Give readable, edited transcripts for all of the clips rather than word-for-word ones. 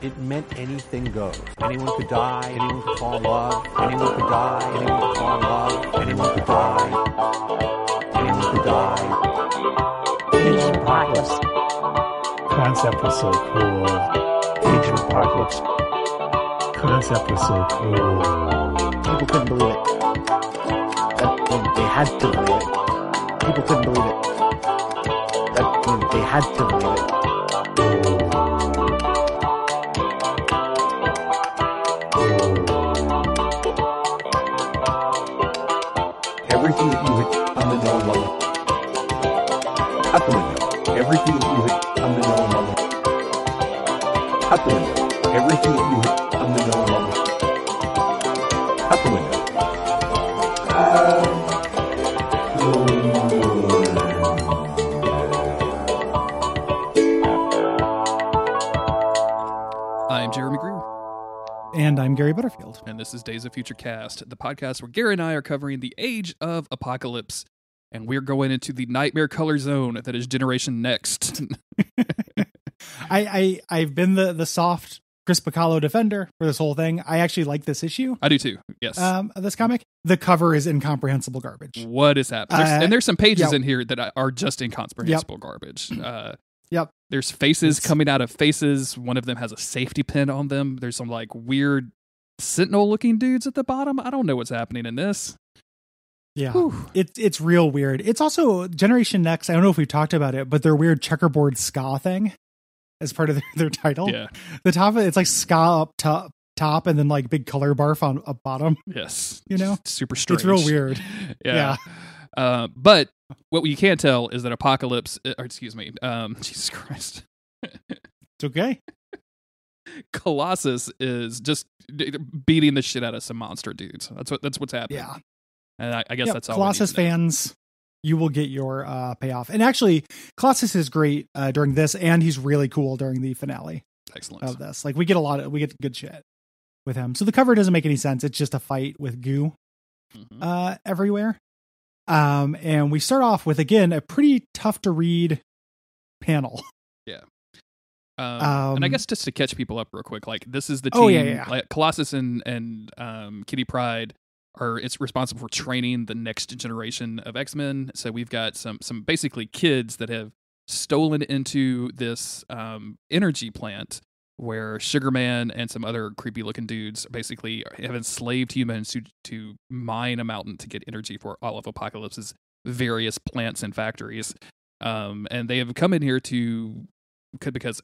it meant anything goes. Anyone could die, anyone could fall in love, anyone could die, anyone could fall in love, anyone could die, anyone could die. Agent Apocalypse. Concept was so cool. Agent Apocalypse. Concept was so cool. People couldn't believe it. They had to believe it. People couldn't believe it. They had to believe it. Everything that you hit on the known level. Out the window. Everything that you hit on the known level. Out the window. Everything that you hit on the known level. Out the window. I'm Jeremy Greer. And I'm Gary Butterfield. And this is Days of Future Cast, the podcast where Gary and I are covering the Age of Apocalypse. And we're going into the nightmare color zone that is Generation Next. I've been the soft Chris Bacalo defender for this whole thing. I actually like this issue. I do too, yes. Of this comic. The cover is incomprehensible garbage. What is happening? And there's some pages yeah. in here that are just incomprehensible garbage. Yep. There's faces coming out of faces. One of them has a safety pin on them. There's some like weird sentinel-looking dudes at the bottom. I don't know what's happening in this. Yeah, Whew. it's real weird. It's also Generation Next. I don't know if we've talked about it, but their weird checkerboard ska thing as part of their title. Yeah. The top of it's like ska up top and then like big color barf on up bottom. Yes. You know? Super strange. It's real weird. Yeah. But what you can tell is that Apocalypse, or excuse me, Jesus Christ. It's okay. Colossus is just beating the shit out of some monster dudes. That's what's happening. Yeah. And I guess that's all. Colossus fans, you will get your payoff. And actually, Colossus is great during this, and he's really cool during the finale. Excellent. Of this. Like we get good shit with him. So the cover doesn't make any sense. It's just a fight with goo everywhere. And we start off with, again, a pretty tough to read panel. Yeah. And I guess just to catch people up real quick, like this is the team. Oh, yeah. Like Colossus and Kitty Pryde it's responsible for training the next generation of X-Men. So we've got some basically kids that have stolen into this energy plant where Sugarman and some other creepy looking dudes basically have enslaved humans to mine a mountain to get energy for all of Apocalypse's various plants and factories. And they have come in here because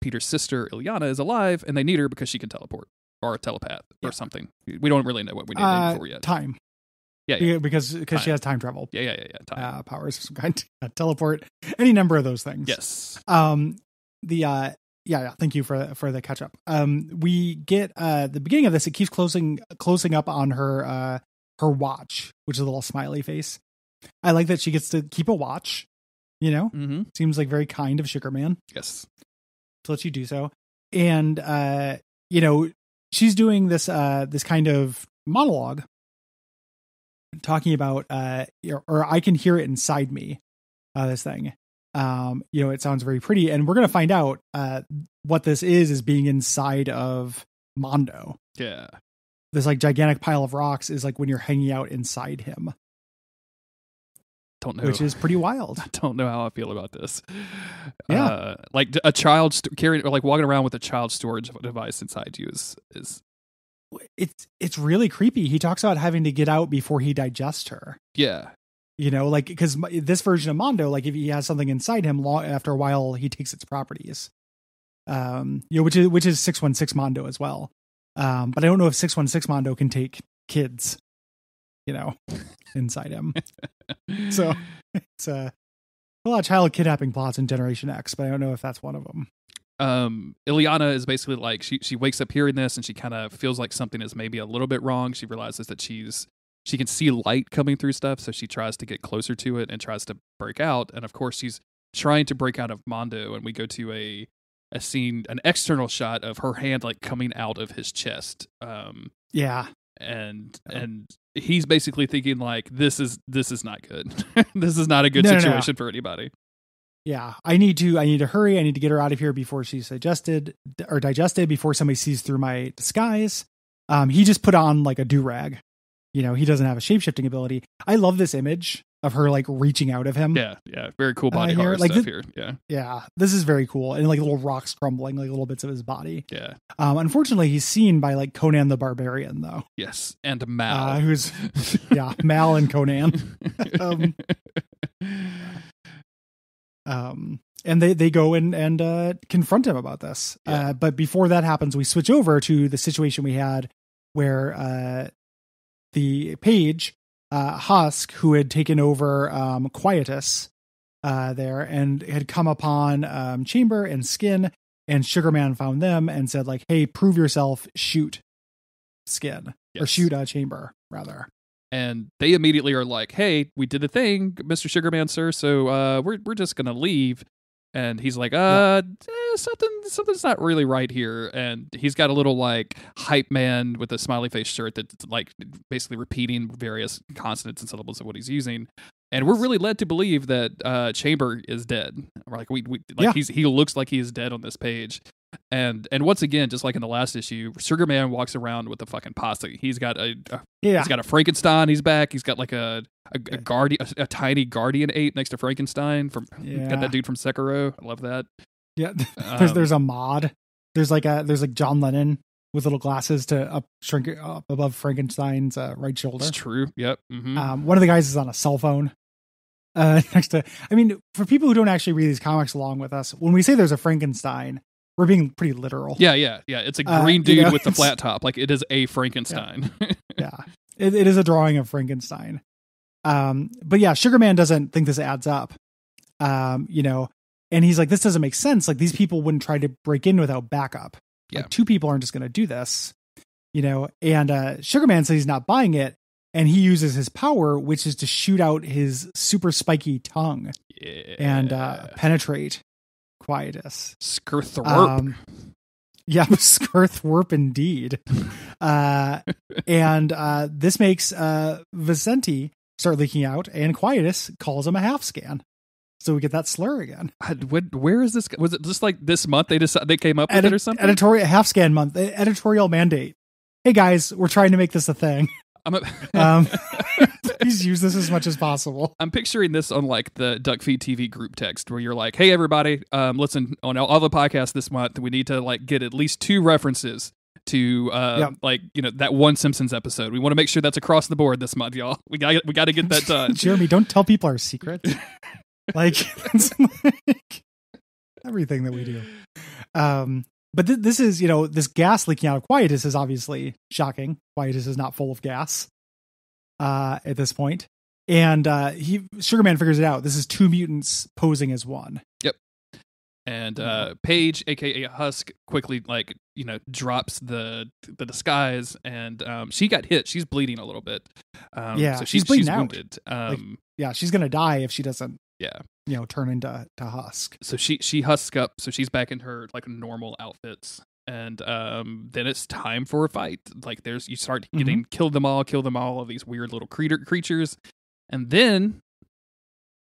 Peter's sister Ileana is alive and they need her because she can teleport or a telepath or something. We don't really know what we need her for yet. Time. Yeah. Because she has time travel. Yeah. Time. Powers of some kind. Teleport. Any number of those things. Yes. Thank you for the catch up. We get the beginning of this. It keeps closing up on her watch, which is a little smiley face. I like that she gets to keep a watch. You know, seems like very kind of Sugarman. Yes, to let you do so. And she's doing this kind of monologue, talking about or I can hear it inside me. This thing. It sounds very pretty, and we're going to find out what this is being inside of Mondo. Yeah. This like gigantic pile of rocks is like when you're hanging out inside him. Don't know. Which is pretty wild. I don't know how I feel about this. Yeah. Like a child carrying or like walking around with a child storage device inside you is it's really creepy. He talks about having to get out before he digests her. Yeah. Like, because this version of Mondo, like if he has something inside him, after a while, he takes its properties. Which is 616 Mondo as well. But I don't know if 616 Mondo can take kids, inside him. So it's a lot of child kidnapping plots in Generation X, but I don't know if that's one of them. Ileana is basically like, she wakes up hearing this and she kind of feels like something is maybe a little bit wrong. She realizes that she can see light coming through stuff, so she tries to get closer to it and tries to break out. And of course, she's trying to break out of Mondo, and we go to a scene, an external shot of her hand like coming out of his chest. And he's basically thinking like, this is not good. This is not a good situation for anybody. yeah, I need to hurry. I need to get her out of here before she's digested before somebody sees through my disguise. He just put on like a do-rag. You know, he doesn't have a shape-shifting ability. I love this image of her like reaching out of him. Yeah. Very cool body horror like stuff here. Yeah. Yeah. This is very cool. And like little rocks crumbling, like little bits of his body. Yeah. Unfortunately, he's seen by like Conan the Barbarian though. Yes. And Mal. Who's Mal and Conan. And they go and confront him about this. Yeah. But before that happens, we switch over to the situation we had where the page, Husk, who had taken over Quietus there and had come upon Chamber and Skin, and Sugarman found them and said like, hey, prove yourself, shoot Skin. Or shoot Chamber, rather. And they immediately are like, hey, we did the thing, Mr. Sugarman, sir, so we're just going to leave. And he's like, something's not really right here. And he's got a little like hype man with a smiley face shirt that's like basically repeating various consonants and syllables of what he's using. And we're really led to believe that Chamber is dead. We're like he looks like he is dead on this page. And once again, just like in the last issue, Sugarman walks around with a fucking posse. He's got he's got a Frankenstein. He's back. He's got like a tiny guardian ape next to Frankenstein. Got that dude from Sekiro. I love that. Yeah, there's a mod. There's like John Lennon with little glasses to shrink up above Frankenstein's right shoulder. It's true. Yep. Mm-hmm. One of the guys is on a cell phone. Next to, I mean, for people who don't actually read these comics along with us, when we say there's a Frankenstein, we're being pretty literal. Yeah. It's a green dude with the flat top. Like it is a Frankenstein. Yeah. It is a drawing of Frankenstein. But yeah, Sugarman doesn't think this adds up. And he's like, this doesn't make sense. Like these people wouldn't try to break in without backup. Yeah. Like 2 people aren't just going to do this, and Sugarman says he's not buying it. And he uses his power, which is to shoot out his super spiky tongue and penetrate Quietus. Skirthwarp. Skirthwarp indeed. And this makes Vicente start leaking out, and Quietus calls him a half scan. So we get that slur again. Where is this? Was it just like this month they came up with it or something? Editorial half scan month. Editorial mandate. Hey guys, we're trying to make this a thing. Please use this as much as possible. I'm picturing this on like the Duckfeed.tv group text where you're like, hey everybody, listen, on all the podcasts this month, we need to like get at least 2 references to that one Simpsons episode. We want to make sure that's across the board this month, y'all. We got to get that done. Jeremy, don't tell people our secrets. It's like everything that we do. But this is, this gas leaking out of Quietus is obviously shocking. Quietus is not full of gas at this point. And Sugarman figures it out. This is 2 mutants posing as one. Yep. And Paige, aka Husk, quickly drops the disguise, and she got hit. She's bleeding a little bit. So she's wounded. She's gonna die if she doesn't. Yeah. Turn into Husk. So she husks up. So she's back in her like normal outfits, and then it's time for a fight. Like you start getting kill them all of these weird little creatures, and then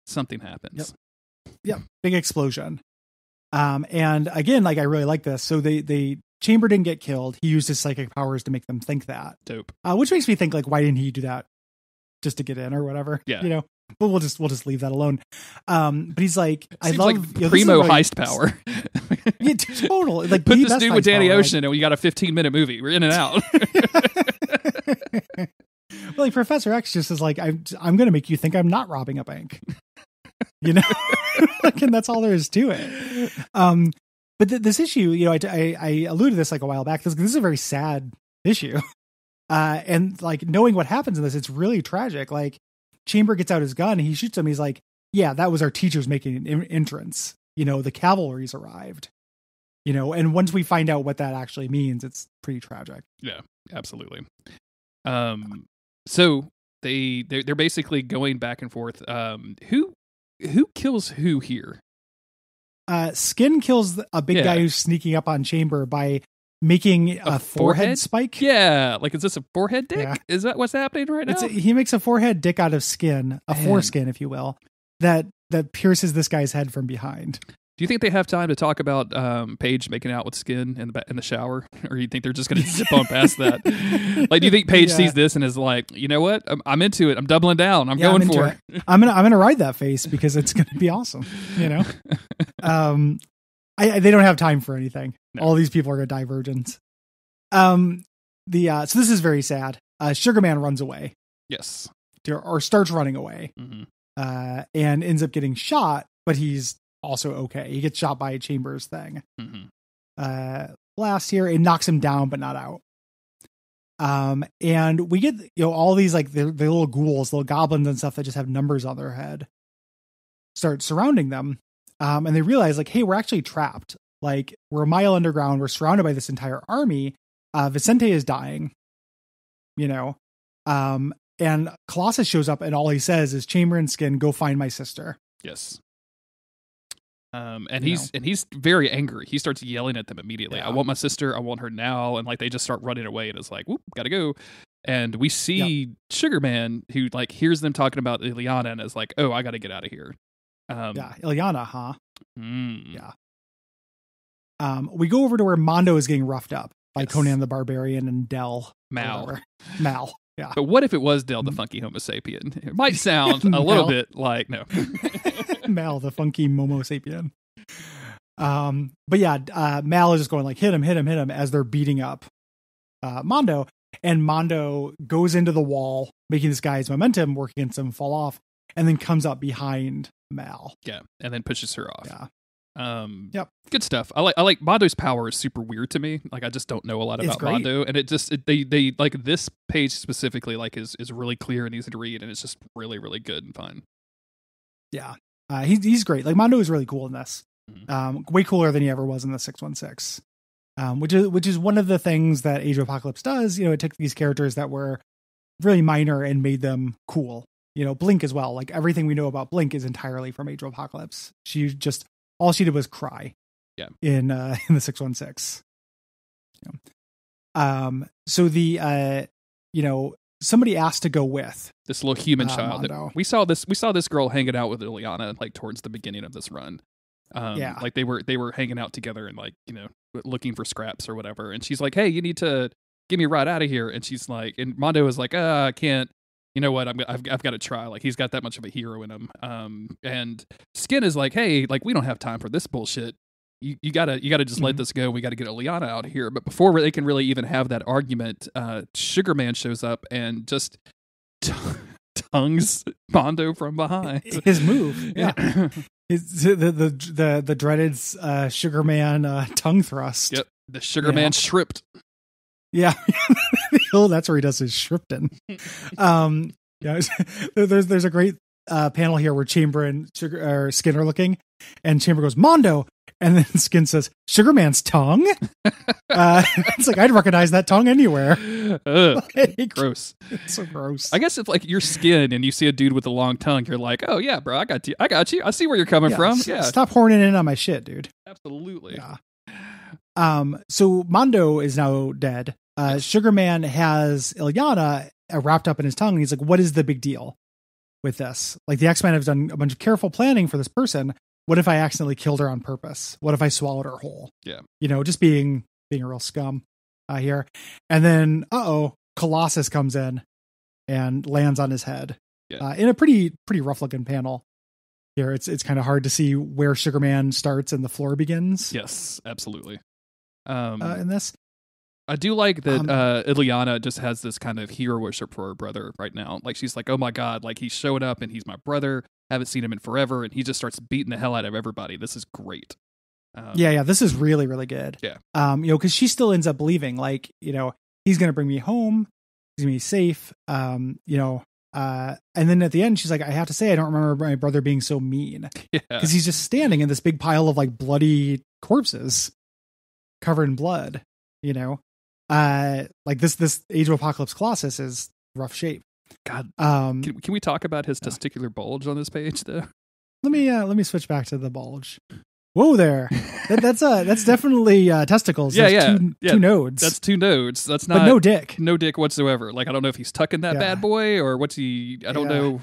something happens. Yep. Big explosion. And again, like I really like this. So they Chamber didn't get killed. He used his psychic powers to make them think that. Dope. Which makes me think like, why didn't he do that just to get in or whatever? Yeah. But we'll just leave that alone. But he's like, I love like primo heist power. Yeah, total. Like put this dude with Danny Ocean, and we got a 15-minute movie. We're in and out. Well, like Professor X just is like, I'm going to make you think I'm not robbing a bank. And that's all there is to it. But this issue, I alluded to this like a while back. This is a very sad issue. And like knowing what happens in this, it's really tragic. Like Chamber gets out his gun and he shoots him. He's like, yeah, that was our teachers making an entrance. The cavalry's arrived. And once we find out what that actually means, it's pretty tragic. Yeah, absolutely. So they're basically going back and forth. Who kills who here? Skin kills a big guy who's sneaking up on Chamber by making a forehead spike. Yeah. Like, is this a forehead dick? Yeah. Is that what's happening right now? He makes a forehead dick out of skin, foreskin, if you will, that that pierces this guy's head from behind. Do you think they have time to talk about Paige making out with Skin in the shower, or you think they're just going to zip on past that? Like, do you think Paige sees this and is like, you know what, I'm into it. I'm doubling down. I'm going for it. I'm gonna ride that face because it's gonna be awesome. You know, they don't have time for anything. No. All these people are gonna die virgins. So this is very sad. Sugar Man runs away. Yes, or starts running away, and ends up getting shot, but he's also okay. He gets shot by a Chambers thing. Blast here, it knocks him down, but not out. And we get, all these like the little ghouls, little goblins and stuff that just have numbers on their head start surrounding them. And they realize like, hey, we're actually trapped. Like, we're a mile underground. We're surrounded by this entire army. Vicente is dying, and Colossus shows up and all he says is, Chamber and Skin, go find my sister. Yes. And he's very angry. He starts yelling at them immediately. I want my sister. I want her now. And like, they just start running away and it's like, whoop, gotta go. And we see Sugar Man, who like hears them talking about Ileana and is like, oh, I gotta get out of here. Ileana, huh? Yeah. We go over to where Mondo is getting roughed up by Conan the Barbarian and Del. Mal. Yeah. But what if it was Del the Funky Homo Sapien? It might sound a little bit like, no. Mal the Funky Momo Sapien. But yeah, Mal is just going like, hit him as they're beating up Mondo. And Mondo goes into the wall, making this guy's momentum work against him fall off, and then comes up behind Mal. Yeah, and then pushes her off. Yeah. Good stuff. I like Mondo's power is super weird to me. Like, I just don't know a lot about Mondo, and they like this page specifically like is really clear and easy to read, and it's just really, really good and fun. Yeah. He's great. Like, Mondo is really cool in this. Way cooler than he ever was in the 616. Which is one of the things that Age of Apocalypse does. It took these characters that were really minor and made them cool. Blink as well. Like, everything we know about Blink is entirely from Age of Apocalypse. All she did was cry. Yeah. In the 616. So the somebody asked to go with this little human child. Mondo. We saw this girl hanging out with Ileana like towards the beginning of this run. Like they were hanging out together and like, looking for scraps or whatever. And she's like, hey, you need to get me right out of here. And she's like, and Mondo is like, I can't. You know what? I've got to try. Like, he's got that much of a hero in him. And Skin is like, hey, like, we don't have time for this bullshit. You gotta just let this go. We got to get Ileana out of here. But before they can really even have that argument, Sugar Man shows up and just tongues Mondo from behind. His move, yeah. the dreaded Sugar Man tongue thrust. Yep, the Sugar Man shripped. Yeah, that's where he does his Shripton. There's a great panel here where Chamber and Skin are looking, and Chamber goes, Mondo, and then Skin says, Sugar Man's tongue. It's like, I'd recognize that tongue anywhere. Like, gross. It's so gross. I guess if like you're Skin and you see a dude with a long tongue, you're like, oh yeah, bro, I got you. I see where you're coming from. Yeah, stop horning in on my shit, dude. Absolutely. Yeah. So Mondo is now dead. Sugar Man has Ileana wrapped up in his tongue. And he's like, what is the big deal with this? Like, the X-Men have done a bunch of careful planning for this person. What if I accidentally killed her on purpose? What if I swallowed her whole? Yeah. Just being a real scum here. And then, Colossus comes in and lands on his head in a pretty rough looking panel. Here, it's kind of hard to see where Sugar Man starts and the floor begins. Yes, absolutely. In this, I do like that Ileana just has this kind of hero worship for her brother right now. Like, she's like, oh my god, like, he showed up and he's my brother. Haven't seen him in forever, and he just starts beating the hell out of everybody. This is great. This is really, really good. Yeah. Because she still ends up believing, like, he's gonna bring me home. He's gonna be safe. And then at the end, she's like, I have to say, I don't remember my brother being so mean. Yeah. Because he's just standing in this big pile of like bloody corpses covered in blood, like this Age of Apocalypse Colossus is rough shape. God, can we talk about his testicular bulge on this page though? Let me switch back to the bulge. Whoa there. That's definitely testicles. Yeah, two nodes. That's two nodes. That's not, but no dick. No dick whatsoever. Like, I don't know if he's tucking that bad boy or what's he. I don't know.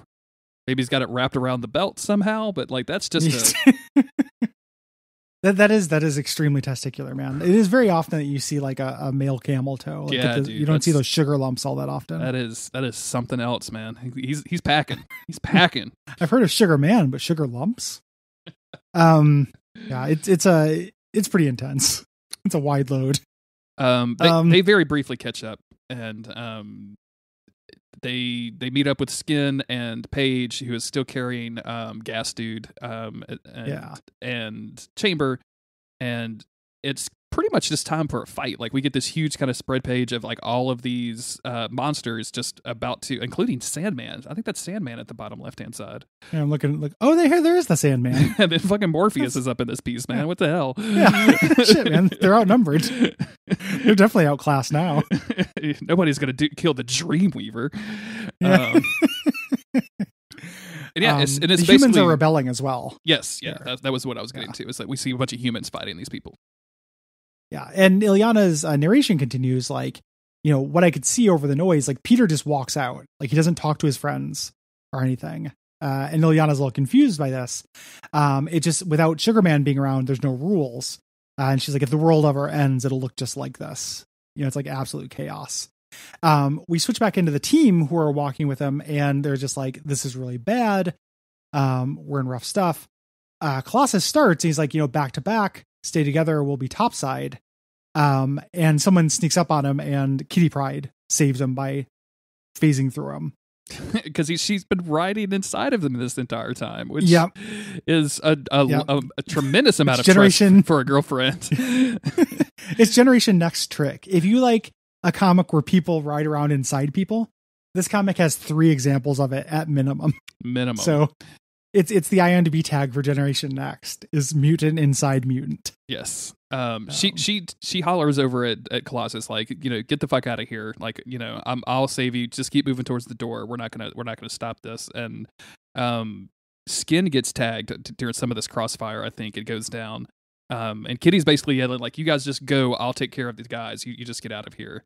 Maybe he's got it wrapped around the belt somehow, but like that's just that is extremely testicular, man. It is very often that you see like a male camel toe. Like dude, you don't see those sugar lumps all that often. that is something else, man. He's packing. He's packing. I've heard of sugar man, but sugar lumps. Yeah, it's pretty intense. It's a wide load. They very briefly catch up, and they meet up with Skin and Paige, who is still carrying Gas Dude, and Chamber, and it's pretty much just time for a fight. Like we get this huge kind of spread page of like all of these monsters just about to, including Sandman. I think that's Sandman at the bottom left hand side. And I'm looking like, oh, there is the Sandman. And then fucking Morpheus is up in this piece, man. What the hell? Yeah, shit, man. They're outnumbered. They're definitely outclassed now. Nobody's gonna kill the Dreamweaver. Yeah. And yeah, it's the humans are rebelling as well. Yes, yeah, that was what I was getting to. Is that we see a bunch of humans fighting these people. Yeah, and Ilyana's narration continues like, what I could see over the noise, like Peter just walks out. Like he doesn't talk to his friends or anything. And Ilyana's a little confused by this. It just, without Sugarman being around, there's no rules. And she's like, if the world ever ends, it'll look just like this. It's like absolute chaos. We switch back into the team who are walking with him, and they're just like, this is really bad. We're in rough stuff. Colossus starts. He's like, back to back, stay together, we'll be topside. And someone sneaks up on him, and Kitty Pryde saves him by phasing through him. Because she's been riding inside of them this entire time, which is a tremendous amount of trust for a girlfriend. It's Generation Next trick. If you like a comic where people ride around inside people, this comic has 3 examples of it at minimum. So it's the IMDb tag for Generation Next is mutant inside mutant. Yes. She hollers over at Colossus like, get the fuck out of here. Like, I'll save you. Just keep moving towards the door. We're not gonna stop this. And Skin gets tagged during some of this crossfire. I think it goes down. And Kitty's basically yelling like, you guys just go. I'll take care of these guys. You just get out of here.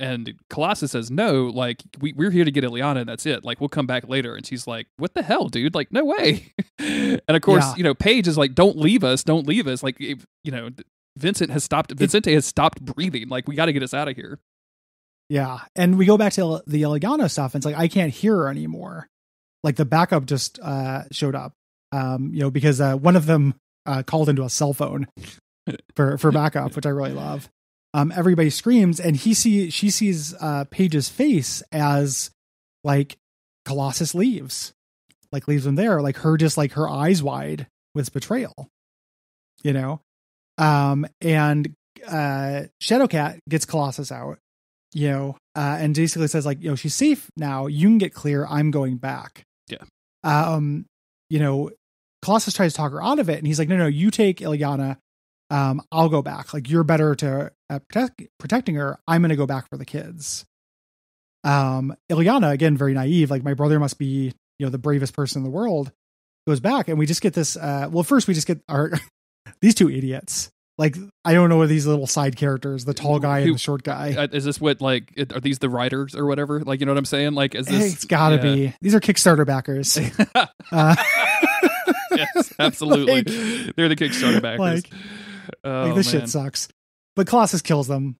And Colossus says, no, like we're here to get Ilyana and that's it. Like we'll come back later. And she's like, what the hell, dude? Like, no way. And of course, Paige is like, don't leave us. Like, Vincente has stopped breathing. Like we got to get us out of here. Yeah. And we go back to the Ilyana stuff. And it's like, I can't hear her anymore. Like the backup just showed up, because one of them called into a cell phone for backup, which I really love. Everybody screams, and she sees Paige's face as like Colossus leaves him there, like her, just like her eyes wide with betrayal, and Shadowcat gets Colossus out, and basically says like, she's safe now. You can get clear. I'm going back. Yeah. Colossus tries to talk her out of it, and he's like, no, you take Ilyana. I'll go back. Like you're better at protecting her. I'm going to go back for the kids. Ilyana, again, very naive. Like my brother must be, the bravest person in the world, goes back. And we just get this, first we just get these 2 idiots. Like, I don't know what these little side characters, the tall guy and the short guy. Is this what, like, are these the writers or whatever? Like, you know what I'm saying? Like, is this? It's gotta be. These are Kickstarter backers. Yes, absolutely. They're the Kickstarter backers. This shit sucks. But Colossus kills them,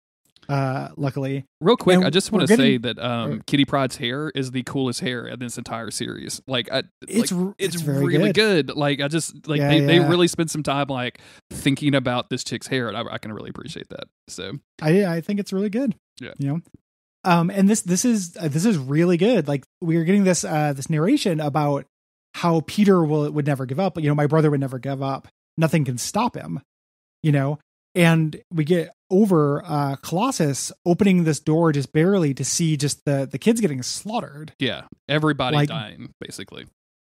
luckily. Real quick, I just want to say that Kitty Pryde's hair is the coolest hair in this entire series. Like, it's really good. Like, I just like they really spend some time like thinking about this chick's hair, and I can really appreciate that. So I think it's really good. Yeah. And this is really good. Like we are getting this narration about how Peter would never give up. My brother would never give up. Nothing can stop him. And we get over Colossus opening this door just barely to see just the kids getting slaughtered. Yeah. Everybody dying, basically.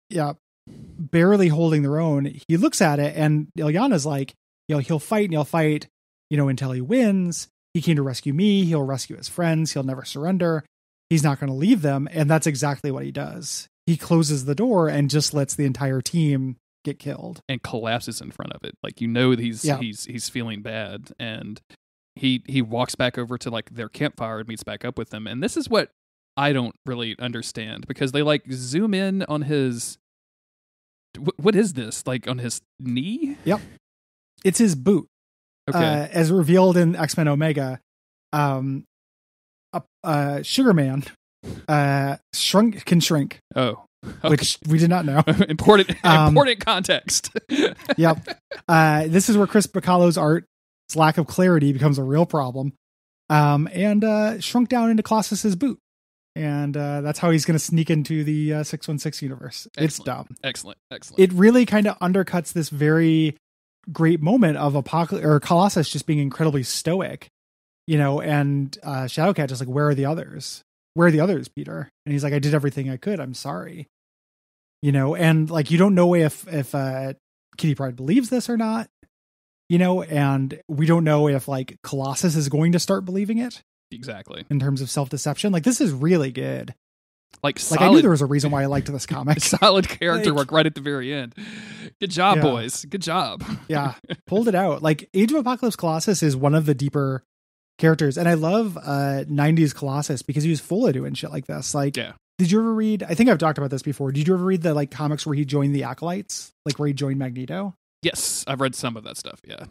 Yeah. Barely holding their own. He looks at it, and Ilyana's like, he'll fight and he'll fight, until he wins. He came to rescue me. He'll rescue his friends. He'll never surrender. He's not going to leave them. And that's exactly what he does. He closes the door and just lets the entire team get killed and collapses in front of it. Like, he's feeling bad, and he walks back over to like their campfire and meets back up with them. And this is what I don't really understand because they like zoom in on his. What is this? Like on his knee? Yep. It's his boot. Okay. As revealed in X-Men Omega, Sugar Man can shrink. Oh. Okay. Which we did not know. important context. Yep. This is where Chris Bacalo's art's lack of clarity becomes a real problem. And shrunk down into Colossus's boot. And that's how he's going to sneak into the 616 universe. Excellent. It's dumb. Excellent. It really kind of undercuts this very great moment of Colossus just being incredibly stoic, and Shadowcat just like, where are the others? Where are the others, Peter? And he's like, I did everything I could. I'm sorry. And like, you don't know if Kitty Pryde believes this or not, and we don't know if like Colossus is going to start believing it. Exactly. In terms of self-deception. Like, this is really good. Like I knew there was a reason why I liked this comic. Solid character work right at the very end. Good job, boys. Good job. Yeah. Pulled it out. Like, Age of Apocalypse Colossus is one of the deeper characters. And I love 90s Colossus because he was full of doing shit like this. Like, yeah. Did you ever read, I think I've talked about this before. Did you ever read the like comics where he joined the Acolytes? Like where he joined Magneto? Yes. I've read some of that stuff. Yeah.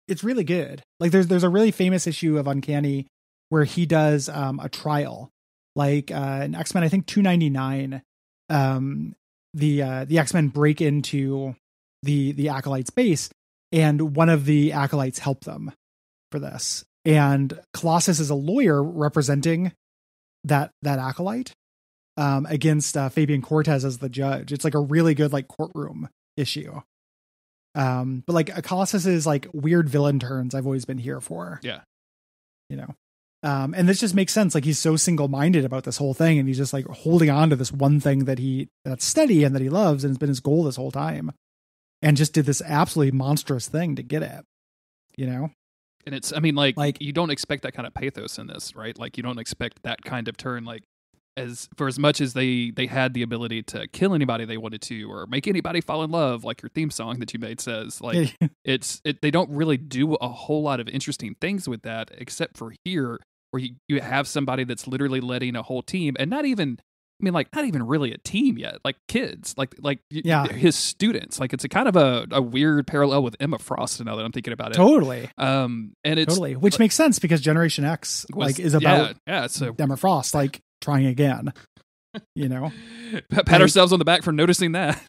It's really good. Like there's a really famous issue of Uncanny where he does a trial, like in X-Men, I think 299, the X-Men break into the Acolytes base, and one of the Acolytes help them for this. And Colossus is a lawyer representing that Acolyte against Fabian Cortez as the judge. It's like a really good like courtroom issue. But like Colossus is like weird villain turns I've always been here for. Yeah. And this just makes sense. Like he's so single-minded about this whole thing, and he's just like holding on to this one thing that's steady and that he loves, and it's been his goal this whole time, and just did this absolutely monstrous thing to get it, And it's, I mean, like you don't expect that kind of pathos in this, right? Like you don't expect that kind of turn, like as much as they had the ability to kill anybody they wanted to, or make anybody fall in love, like your theme song that you made says, like they don't really do a whole lot of interesting things with that, except for here, where you have somebody that's literally letting a whole team, and not even really a team yet, like kids, his students. Like it's a kind of a weird parallel with Emma Frost now that I'm thinking about it. Totally. And it's totally, which makes sense because Generation X is about so Emma Frost, like trying again, pat ourselves on the back for noticing that.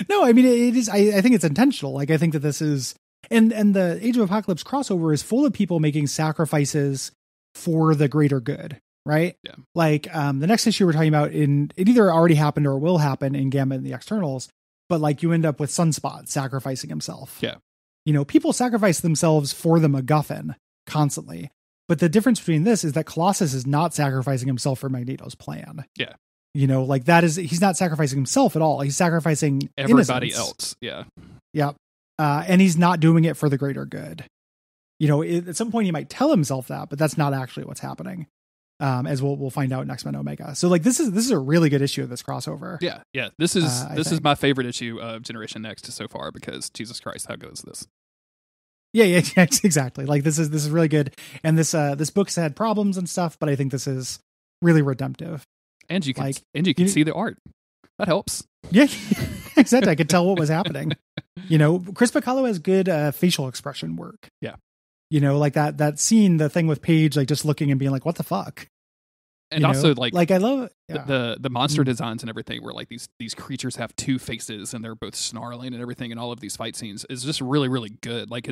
No, I mean, it is, I think it's intentional. Like, I think that this is, and the Age of Apocalypse crossover is full of people making sacrifices for the greater good, right? Yeah. Like, the next issue we're talking about, it either already happened or will happen in Gambit and the Externals, but like you end up with Sunspot sacrificing himself. Yeah. People sacrifice themselves for the MacGuffin constantly. But the difference between this is that Colossus is not sacrificing himself for Magneto's plan. Yeah. Like he's not sacrificing himself at all. He's sacrificing everybody innocence. else. Yeah. Yep. And he's not doing it for the greater good. At some point he might tell himself that, but that's not actually what's happening. As we'll find out in X-Men Omega. So like this is a really good issue of this crossover. Yeah. Yeah. This is my favorite issue of Generation Next so far because Jesus Christ, how good is this? Yeah, exactly. Like this is really good. And this book's had problems and stuff, but I think this is really redemptive. And you can see the art. That helps. Yeah, exactly. I could tell what was happening. Chris Bacalo has good facial expression work. Yeah. Like that scene, the thing with Paige, like just looking and being like, what the fuck? And also like I love the monster designs and everything where like these creatures have two faces and they're both snarling and everything, and all of these fight scenes is just really, really good. Like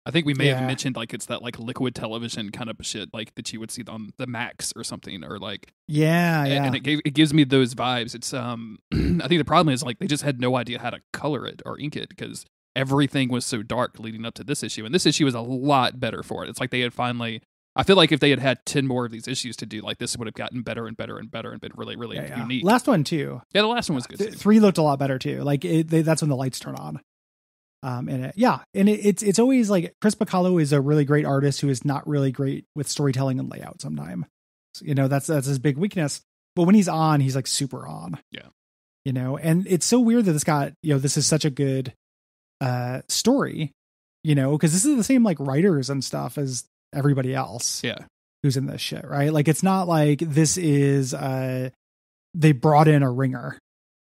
I think we may have mentioned like it's that like liquid television kind of shit like that you would see on the Max or something, or like and it gives me those vibes. It's I think the problem is like they just had no idea how to color it or ink it because everything was so dark leading up to this issue, and this issue was a lot better for it. It's like they had finally, I feel like if they had 10 more of these issues to do, like this would have gotten better and better and better and been really, really unique. Last one too. Yeah, the last one was good. 3 looked a lot better too. Like that's when the lights turn on. And it's always like Chris Bacalo is a really great artist who is not really great with storytelling and layout sometimes. So, that's his big weakness. But when he's on, he's like super on. Yeah. And it's so weird that this is such a good story, because this is the same like writers and stuff as everybody else. Yeah. who's in this shit, right? Like, it's not like this is they brought in a ringer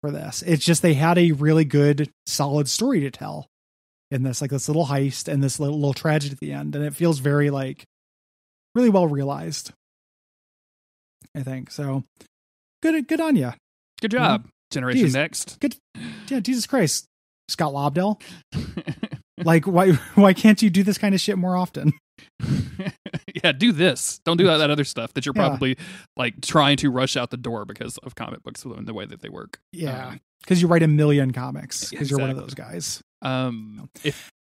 for this. It's just they had a really good, solid story to tell in this, like this little heist and this little tragedy at the end, and it feels very like really well realized, I think. So good on you. Good job, Generation Next. Good. Yeah, Jesus Christ, Scott Lobdell. Like, why can't you do this kind of shit more often? Yeah, do this. Don't do that other stuff that you're probably like trying to rush out the door because of comic books and the way that they work. Yeah, because you write 1 million comics because you're one of those guys.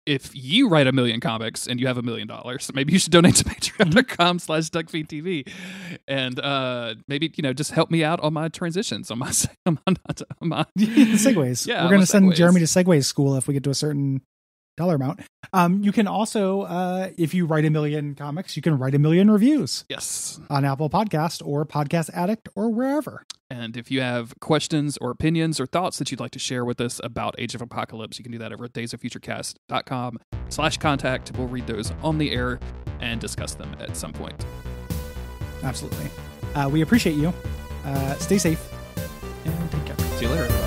If you write 1 million comics and you have $1 million, maybe you should donate to patreon.com/Duckfeed.tv, and maybe just help me out on my transitions on my segues. Yeah, we're going to send Jeremy to Segway school if we get to a certain dollar amount. You can also, if you write 1 million comics, you can write 1 million reviews. Yes, on Apple Podcast or Podcast Addict or wherever. And if you have questions or opinions or thoughts that you'd like to share with us about Age of Apocalypse, you can do that over at daysoffuturecast.com/contact. We'll read those on the air and discuss them at some point. Absolutely. We appreciate you. Stay safe and take care. See you later, everybody.